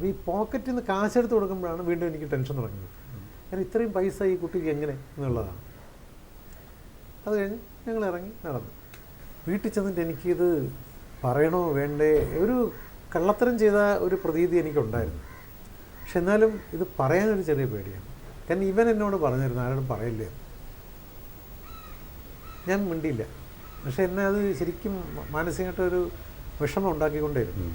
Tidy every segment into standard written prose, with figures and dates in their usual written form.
അപ്പോൾ ഈ പോക്കറ്റിൽ നിന്ന് കാശെടുത്ത് കൊടുക്കുമ്പോഴാണ് വീണ്ടും എനിക്ക് ടെൻഷൻ തുടങ്ങുന്നത്. കാരണം ഇത്രയും പൈസ ഈ കുട്ടിക്ക് എങ്ങനെ എന്നുള്ളതാണ്. അത് കഴിഞ്ഞ് ഞങ്ങൾ ഇറങ്ങി നടന്നു. വീട്ടിൽ ചെന്നിട്ട് എനിക്കിത് പറയണോ വേണ്ടേ, ഒരു കള്ളത്തരം ചെയ്ത ഒരു പ്രതീതി എനിക്കുണ്ടായിരുന്നു. പക്ഷെ എന്നാലും ഇത് പറയാനൊരു ചെറിയ പേടിയാണ്. കാരണം ഇവൻ എന്നോട് പറഞ്ഞിരുന്നു ആരോടും പറയില്ലേ. ഞാൻ മിണ്ടിയില്ല. പക്ഷെ എന്നെ അത് ശരിക്കും മാനസികമായിട്ടൊരു വിഷമം ഉണ്ടാക്കിക്കൊണ്ടേയിരുന്നു.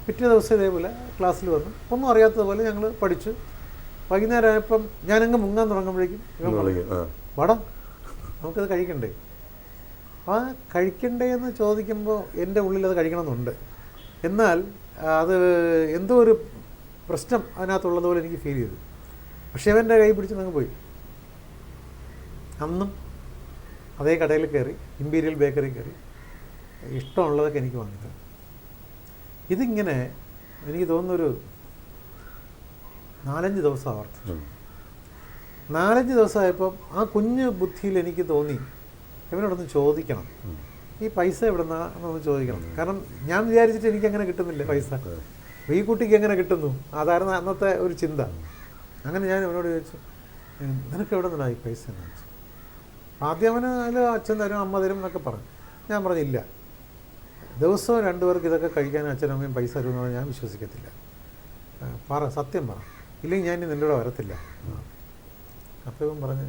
പിറ്റേ ദിവസം ഇതേപോലെ ക്ലാസ്സിൽ വന്നു, ഒന്നും അറിയാത്തതുപോലെ ഞങ്ങൾ പഠിച്ചു. വൈകുന്നേരം ആയപ്പം ഞാനങ്ങ് മുങ്ങാൻ തുടങ്ങുമ്പോഴേക്കും ഇവൻ പറഞ്ഞു, വടം നമുക്കത് കഴിക്കണ്ടേ. ആ കഴിക്കണ്ടേ എന്ന് ചോദിക്കുമ്പോൾ എൻ്റെ ഉള്ളിൽ അത് കഴിക്കണമെന്നുണ്ട്. എന്നാൽ അത് എന്തോ ഒരു പ്രശ്നം അതിനകത്തുള്ളതുപോലെ എനിക്ക് ഫീൽ ചെയ്തു. പക്ഷേ അവൻ്റെ കൈ പിടിച്ച് അങ്ങ് പോയി. അന്നും അതേ കടയിൽ കയറി, ഇമ്പീരിയൽ ബേക്കറി കയറി ഇഷ്ടമുള്ളതൊക്കെ എനിക്ക് വാങ്ങിത്തന്നു. ഇതിങ്ങനെ എനിക്ക് തോന്നുന്നൊരു 4-5 ദിവസം ആവർത്തിച്ചു. 4-5 ദിവസമായപ്പം ആ കുഞ്ഞ് ബുദ്ധിയിൽ എനിക്ക് തോന്നി ഇവനോടൊന്ന് ചോദിക്കണം, ഈ പൈസ എവിടെ നിന്നാണെന്നൊന്ന് ചോദിക്കണം. കാരണം ഞാൻ വിചാരിച്ചിട്ട് എനിക്കങ്ങനെ കിട്ടുന്നില്ല പൈസ, ഈ കുട്ടിക്ക് എങ്ങനെ കിട്ടുന്നു, അതായിരുന്നു അന്നത്തെ ഒരു ചിന്ത. അങ്ങനെ ഞാൻ ഇവനോട് ചോദിച്ചു, നിനക്ക് എവിടെ നിന്നാണ് ഈ പൈസ എന്ന് ചോദിച്ചു. ആദ്യം അവന് അതിൽ അച്ഛൻ തരും അമ്മ തരും എന്നൊക്കെ പറഞ്ഞു. ഞാൻ പറഞ്ഞില്ല, ദിവസവും 2 പേർക്ക് ഇതൊക്കെ കഴിക്കാൻ അച്ഛനും അമ്മയും പൈസ തരുമെന്ന് ഞാൻ വിശ്വസിക്കത്തില്ല. സത്യം പറ, ഇല്ലെങ്കിൽ ഞാൻ നിൻ്റെ കൂടെ വരത്തില്ല. അപ്പോൾ ഇവൻ പറഞ്ഞ്,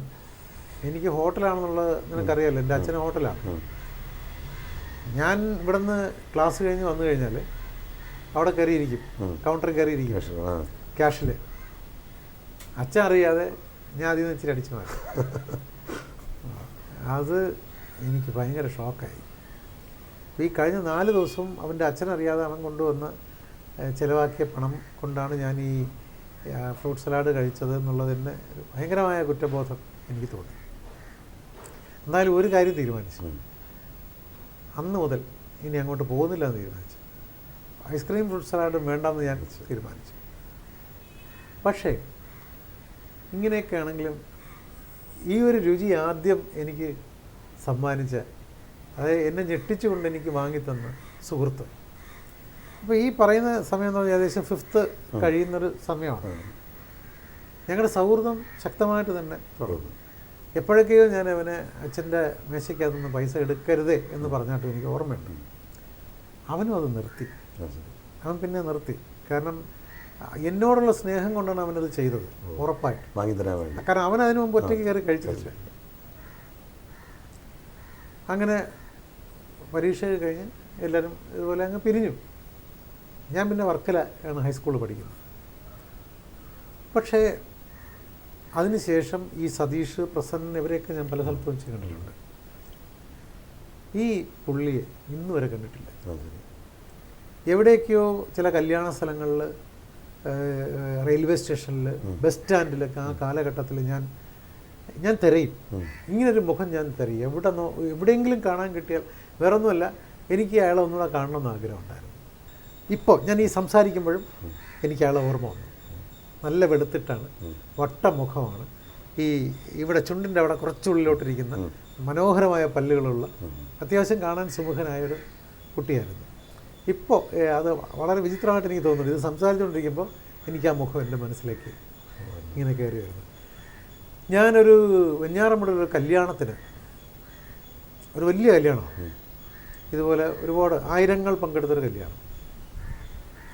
എനിക്ക് ഹോട്ടലാണെന്നുള്ളത് നിനക്കറിയാമല്ലോ, എൻ്റെ അച്ഛന് ഹോട്ടലാണ്. ഞാൻ ഇവിടെ നിന്ന് ക്ലാസ് കഴിഞ്ഞ് വന്നു കഴിഞ്ഞാൽ അവിടെ കയറിയിരിക്കും, കൗണ്ടറിൽ കയറിയിരിക്കും ക്യാഷിൽ. അച്ഛൻ അറിയാതെ ഞാൻ അതിൽ നിന്ന് ഇച്ചിരി അടിച്ചു മാറി. അത് എനിക്ക് ഭയങ്കര ഷോക്കായി. ഈ കഴിഞ്ഞ 4 ദിവസവും അവൻ്റെ അച്ഛനറിയാതെ അവൻ കൊണ്ടുവന്ന് ചിലവാക്കിയ പണം കൊണ്ടാണ് ഞാൻ ഈ ഫ്രൂട്ട് സലാഡ് കഴിച്ചത് എന്നുള്ളതിന് ഭയങ്കരമായ കുറ്റബോധം എനിക്ക് തോന്നി. എന്നാലും ഒരു കാര്യം തീരുമാനിച്ചു, അന്ന് മുതൽ ഇനി അങ്ങോട്ട് പോകുന്നില്ല എന്ന് തീരുമാനിച്ചു. ഐസ്ക്രീം ഫ്രൂട്ട് സലാഡും വേണ്ടെന്ന് ഞാൻ തീരുമാനിച്ചു. പക്ഷേ ഇങ്ങനെയൊക്കെ ആണെങ്കിലും ഈ ഒരു രുചി ആദ്യം എനിക്ക് സമ്മാനിച്ച, അതായത് എന്നെ ഞെട്ടിച്ചുകൊണ്ട് എനിക്ക് വാങ്ങിത്തന്ന സുഹൃത്ത്. അപ്പോൾ ഈ പറയുന്ന സമയം എന്ന് പറഞ്ഞാൽ ഏകദേശം 5th കഴിയുന്നൊരു സമയമാണ്. ഞങ്ങളുടെ സൗഹൃദം ശക്തമായിട്ട് തന്നെ തുടർന്നു. എപ്പോഴൊക്കെയോ ഞാൻ അവനെ അച്ഛൻ്റെ മേശയ്ക്കകത്തുനിന്ന് പൈസ എടുക്കരുതേ എന്ന് പറഞ്ഞിട്ട് എനിക്ക് ഓർമ്മയുണ്ട്. അവനും അത് നിർത്തി. അവൻ പിന്നെ നിർത്തി. കാരണം എന്നോടുള്ള സ്നേഹം കൊണ്ടാണ് അവനത് ചെയ്തത്, ഉറപ്പായിട്ട് വാങ്ങിത്തരാൻ വേണ്ടി. കാരണം അവൻ അതിനു മുമ്പ് ഒറ്റയ്ക്ക് കയറി കഴിച്ചിട്ടില്ല. അങ്ങനെ പരീക്ഷ കഴിഞ്ഞ് എല്ലാവരും ഇതുപോലെ അങ്ങ് പിരിഞ്ഞു. ഞാൻ പിന്നെ വർക്കല ആണ് ഹൈസ്കൂളിൽ പഠിക്കുന്നത്. പക്ഷേ അതിനുശേഷം ഈ സതീഷ്, പ്രസന്നൻ ഇവരെയൊക്കെ ഞാൻ പല സ്ഥലത്തും വെച്ച് കണ്ടിട്ടുണ്ട്. ഈ പുള്ളിയെ ഇന്ന് വരെ കണ്ടിട്ടില്ല. എവിടെയൊക്കെയോ ചില കല്യാണ സ്ഥലങ്ങളിൽ, റെയിൽവേ സ്റ്റേഷനിൽ, ബസ് സ്റ്റാൻഡിലൊക്കെ ആ കാലഘട്ടത്തിൽ ഞാൻ തിരയും. ഇങ്ങനൊരു മുഖം ഞാൻ തിരയും. എവിടെയെങ്കിലും കാണാൻ കിട്ടിയാൽ വേറൊന്നുമല്ല, എനിക്ക് അയാളെ ഒന്നുകൂടെ കാണണമെന്ന് ആഗ്രഹമുണ്ടായിരുന്നു. ഇപ്പോൾ ഞാൻ ഈ സംസാരിക്കുമ്പോഴും എനിക്ക് അയാളെ ഓർമ്മ വന്നു. നല്ല വെളുത്തിട്ടാണ്, വട്ടമുഖമാണ്, ഇവിടെ ചുണ്ടിൻ്റെ അവിടെ കുറച്ചുള്ളിലോട്ടിരിക്കുന്ന മനോഹരമായ പല്ലുകളുള്ള അത്യാവശ്യം കാണാൻ സുമുഖനായൊരു കുട്ടിയായിരുന്നു. ഇപ്പോൾ അത് വളരെ വിചിത്രമായിട്ട് എനിക്ക് തോന്നുന്നു. ഇത് സംസാരിച്ചുകൊണ്ടിരിക്കുമ്പോൾ എനിക്ക് ആ മുഖം എൻ്റെ മനസ്സിലേക്ക് ഇങ്ങനെ കയറി വരുന്നു. ഞാനൊരു വെഞ്ഞാറമ്മൂടൊരു കല്യാണത്തിന്, ഒരു വലിയ കല്യാണമാണ്, ഇതുപോലെ ഒരുപാട് ആയിരങ്ങൾ പങ്കെടുത്തൊരു കല്യാണം.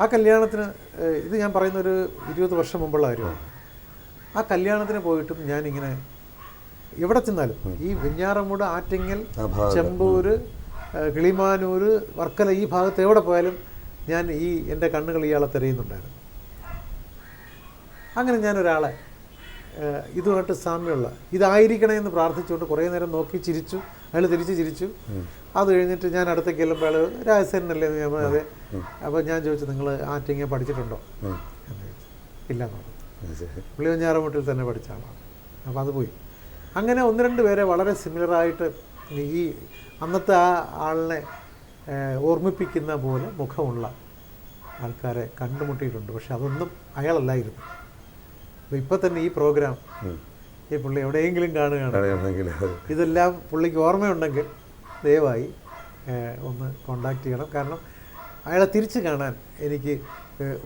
ആ കല്യാണത്തിന്, ഇത് ഞാൻ പറയുന്നൊരു 20 വർഷം മുമ്പുള്ള കാര്യമാണ്. ആ കല്യാണത്തിന് പോയിട്ടും ഞാനിങ്ങനെ എവിടെ ചെന്നാലും, ഈ വെഞ്ഞാറമ്മൂട്, ആറ്റിങ്ങൽ, ചെമ്പൂർ, കിളിമാനൂർ, വർക്കല, ഈ ഭാഗത്ത് എവിടെ പോയാലും ഞാൻ എൻ്റെ കണ്ണുകൾ ഇയാളെ തിരയുന്നുണ്ടായിരുന്നു. അങ്ങനെ ഞാനൊരാളെ ഇതുമായിട്ട് സാമ്യമുള്ള ഇതായിരിക്കണേ എന്ന് പ്രാർത്ഥിച്ചുകൊണ്ട് കുറേ നേരം നോക്കി ചിരിച്ചു. അയാൾ തിരിച്ച് ചിരിച്ചു. അത് കഴിഞ്ഞിട്ട് ഞാൻ അടുത്തേക്ക് ചെല്ലുമ്പോൾ അയാൾ, രാജസേനല്ലേ എന്ന് ഞാൻ പറഞ്ഞത്. അപ്പോൾ ഞാൻ ചോദിച്ചു, നിങ്ങൾ ആറ്റിങ്ങ പഠിച്ചിട്ടുണ്ടോ എന്ന് ചോദിച്ചു. ഇല്ല എന്ന് പറഞ്ഞു. പുള്ളി വെഞ്ഞാറമ്മൂട്ടിൽ തന്നെ പഠിച്ച ആളാണ്. അപ്പോൾ അത് പോയി. അങ്ങനെ 1-2 പേരെ വളരെ സിമിലറായിട്ട് ഈ അന്നത്തെ ആ ആളിനെ ഓർമ്മിപ്പിക്കുന്ന പോലെ മുഖമുള്ള ആൾക്കാരെ കണ്ടുമുട്ടിയിട്ടുണ്ട്. പക്ഷെ അതൊന്നും അയാളല്ലായിരുന്നു. അപ്പോൾ ഇപ്പോൾ തന്നെ ഈ പ്രോഗ്രാം ഈ പുള്ളി എവിടെയെങ്കിലും കാണുകയാണെങ്കിൽ ഇതെല്ലാം പുള്ളിക്ക് ഓർമ്മയുണ്ടെങ്കിൽ ദയവായി ഒന്ന് കോണ്ടാക്ട് ചെയ്യണം. കാരണം അയാളെ തിരിച്ച് കാണാൻ എനിക്ക്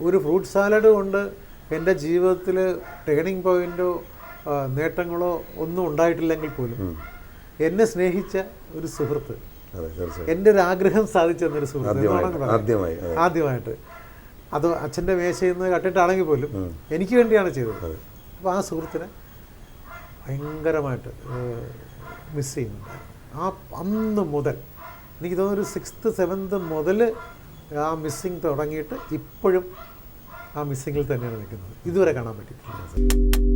ഒരു ഫ്രൂട്ട് സാലഡ് കൊണ്ട് എൻ്റെ ജീവിതത്തിൽ ടേണിംഗ് പോയിൻ്റോ നേട്ടങ്ങളോ ഒന്നും ഉണ്ടായിട്ടില്ലെങ്കിൽ പോലും എന്നെ സ്നേഹിച്ച ഒരു സുഹൃത്ത്, എൻ്റെ ഒരു ആഗ്രഹം സാധിച്ചു തന്നൊരു സുഹൃത്ത് ആദ്യമായിട്ട്, അത് അച്ഛൻ്റെ മേശയിൽ നിന്ന് കട്ടിട്ടാണെങ്കിൽ പോലും എനിക്ക് വേണ്ടിയാണ് ചെയ്തത്. അപ്പോൾ ആ സുഹൃത്തിനെ ഭയങ്കരമായിട്ട് മിസ് ചെയ്യുന്നുണ്ട്. അന്ന് മുതൽ എനിക്ക് തോന്നുന്നു ഒരു 6th 7th മുതൽ ആ മിസ്സിങ് തുടങ്ങിയിട്ട് ഇപ്പോഴും ആ മിസ്സിങ്ങിൽ തന്നെയാണ് നിൽക്കുന്നത്. ഇതുവരെ കാണാൻ പറ്റിയിട്ടില്ല.